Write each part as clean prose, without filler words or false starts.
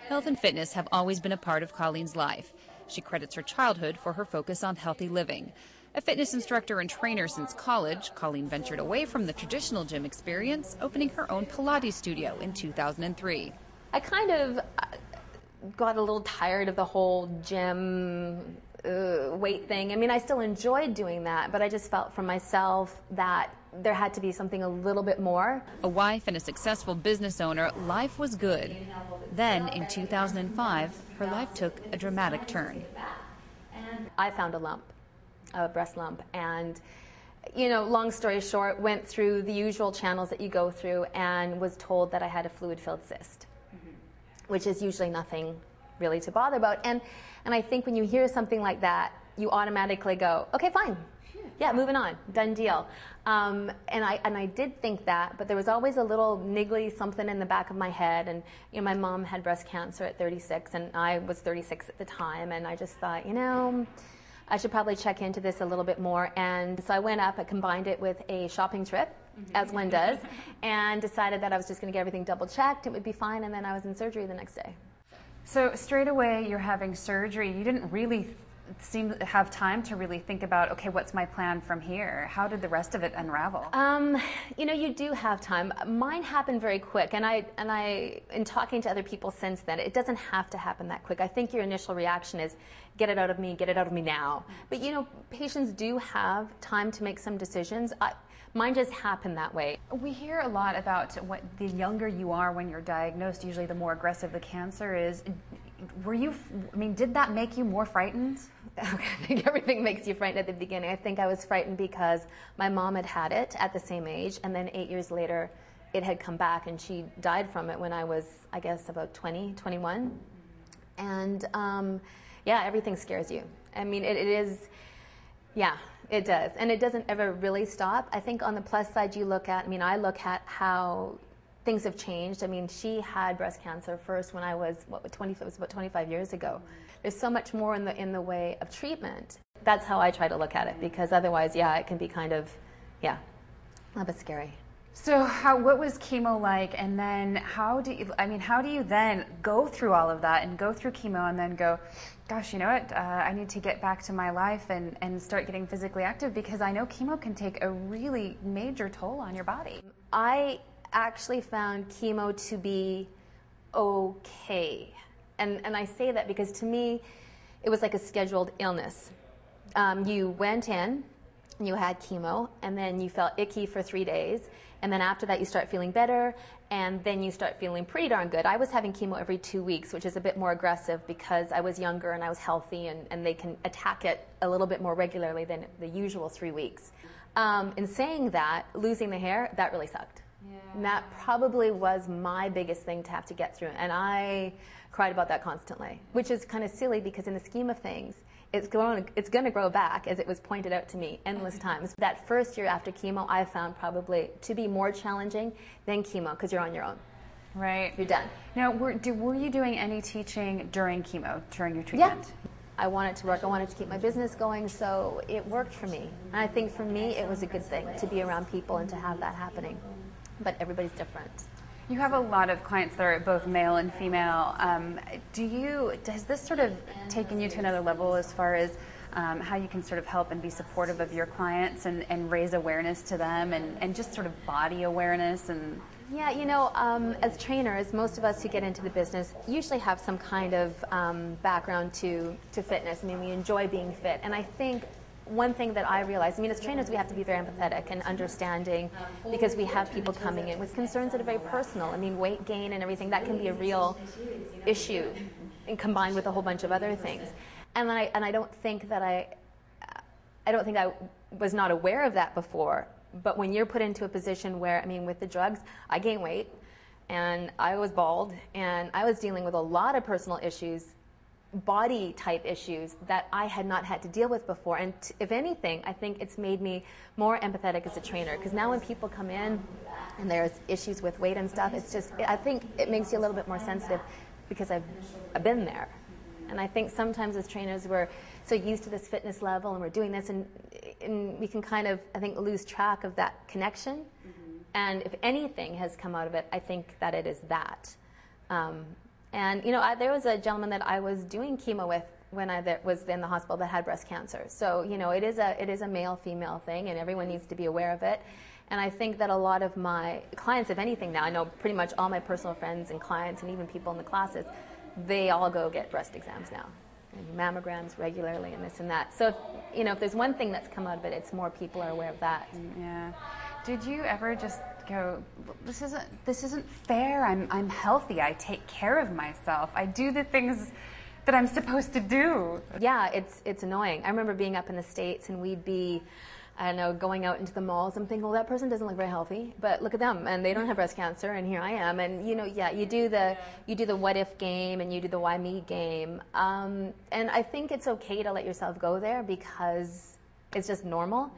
Health and fitness have always been a part of Colleen's life. She credits her childhood for her focus on healthy living. A fitness instructor and trainer since college, Colleen ventured away from the traditional gym experience, opening her own Pilates studio in 2003. I kind of got a little tired of the whole gym weight thing. I mean, I still enjoyed doing that, but I just felt for myself that there had to be something a little bit more. A wife and a successful business owner, life was good. Then, in 2005, her life took a dramatic turn. I found a breast lump, and, you know, long story short, went through the usual channels that you go through and was told that I had a fluid-filled cyst, which is usually nothing really to bother about. And I think when you hear something like that, you automatically go, okay, fine. Yeah, moving on, done deal. And I did think that, but there was always a little niggly something in the back of my head. And you know, my mom had breast cancer at 36, and I was 36 at the time. And I just thought, you know, I should probably check into this a little bit more. And so I went up, I combined it with a shopping trip, as one does, and decided that I was just going to get everything double checked. It would be fine, and then I was in surgery the next day. So straight away, you're having surgery. You didn't really seem to have time to really think about, okay, what's my plan from here? How did the rest of it unravel? You know, you do have time. Mine happened very quick, and in talking to other people since then, it doesn't have to happen that quick. I think your initial reaction is, get it out of me now. But you know, patients do have time to make some decisions. Mine just happened that way. We hear a lot about what the younger you are when you're diagnosed, usually the more aggressive the cancer is. Did that make you more frightened? I think everything makes you frightened at the beginning. I think I was frightened because my mom had it at the same age, and then 8 years later, it had come back, and she died from it when I was, I guess, about 20, 21. And yeah, everything scares you. I mean, it is, yeah, it does. And it doesn't ever really stop. I think on the plus side, I look at how things have changed. I mean, she had breast cancer first when I was, it was about 25 years ago. There's so much more in the way of treatment. That's how I try to look at it, because otherwise, yeah, it can be kind of, yeah, a little bit scary. So what was chemo like, and then how do you then go through all of that and go through chemo and then go, gosh, you know what, I need to get back to my life and start getting physically active, because I know chemo can take a really major toll on your body. I actually found chemo to be okay. And I say that because to me, it was like a scheduled illness. You went in, you had chemo, and then you felt icky for 3 days, and then after that you start feeling better, and then you start feeling pretty darn good. I was having chemo every 2 weeks, which is a bit more aggressive because I was younger and I was healthy, and they can attack it a little bit more regularly than the usual 3 weeks. In saying that, losing the hair, that really sucked. Yeah. And that probably was my biggest thing to have to get through, and I cried about that constantly, which is kind of silly because in the scheme of things, it's going to grow back, as it was pointed out to me endless times. That first year after chemo, I found probably to be more challenging than chemo, because you're on your own. Right. You're done. Now, were you doing any teaching during chemo, during your treatment? Yeah. I wanted to work. I wanted to keep my business going, so it worked for me. And I think for me, it was a good thing to be around people and to have that happening. But everybody's different. You have a lot of clients that are both male and female. Has this sort of taken you to another level as far as how you can sort of help and be supportive of your clients and raise awareness to them and just sort of body awareness? And yeah, you know, as trainers, most of us who get into the business usually have some kind of background to fitness. I mean, we enjoy being fit, and I think one thing that I realized, I mean, as trainers, we have to be very empathetic and understanding, because we have people coming in with concerns that are very personal. I mean, weight gain and everything, that can be a real issue, and combined with a whole bunch of other things. And I don't think that I was not aware of that before. But when you're put into a position where, I mean, with the drugs, I gained weight, and I was bald, and I was dealing with a lot of personal issues, body type issues that I had not had to deal with before. And if anything, I think it's made me more empathetic as a trainer, because now when people come in and there's issues with weight and stuff, it's just, I think it makes you a little bit more sensitive, because I've been there. And I think sometimes as trainers we're so used to this fitness level and we're doing this, and we can kind of, I think, lose track of that connection. And if anything has come out of it, I think that it is that. And, there was a gentleman that I was doing chemo with when I was in the hospital that had breast cancer. So, it is a male-female thing, and everyone needs to be aware of it. And I think that a lot of my clients, if anything now, I know pretty much all my personal friends and clients and even people in the classes, they all go get breast exams now. And mammograms regularly and this and that. So, if there's one thing that's come out of it, it's more people are aware of that. Yeah. Did you ever just go, this isn't fair, I'm healthy, I take care of myself, I do the things that I'm supposed to do? Yeah, it's annoying. I remember being up in the States and we'd be, I don't know, going out into the malls. I'm thinking, well, that person doesn't look very healthy, but look at them, and they don't have breast cancer, and here I am. And you do the what if game, and you do the why me game. And I think it's okay to let yourself go there because it's just normal,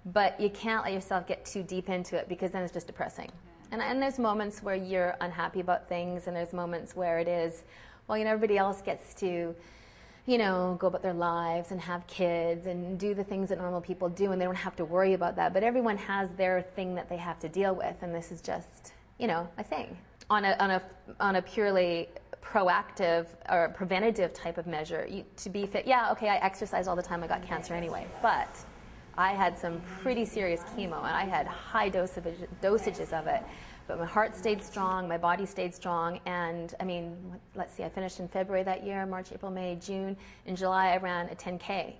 but you can't let yourself get too deep into it because then it's just depressing. And there's moments where you're unhappy about things, and there's moments where it is, well, everybody else gets to go about their lives and have kids and do the things that normal people do, and they don't have to worry about that. But everyone has their thing that they have to deal with, and this is just, a thing. On a purely proactive or preventative type of measure, to be fit, yeah, okay, I exercise all the time, I got cancer anyway, but I had some pretty serious chemo, and I had high dosages of it. But my heart stayed strong, my body stayed strong, and let's see, I finished in February that year, March, April, May, June. In July, I ran a 10K.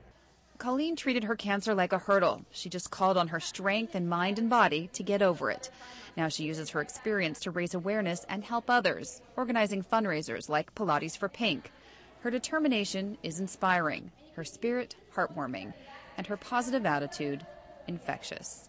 Colleen treated her cancer like a hurdle. She just called on her strength in mind and body to get over it. Now she uses her experience to raise awareness and help others, organizing fundraisers like Pilates for Pink. Her determination is inspiring, her spirit heartwarming, and her positive attitude infectious.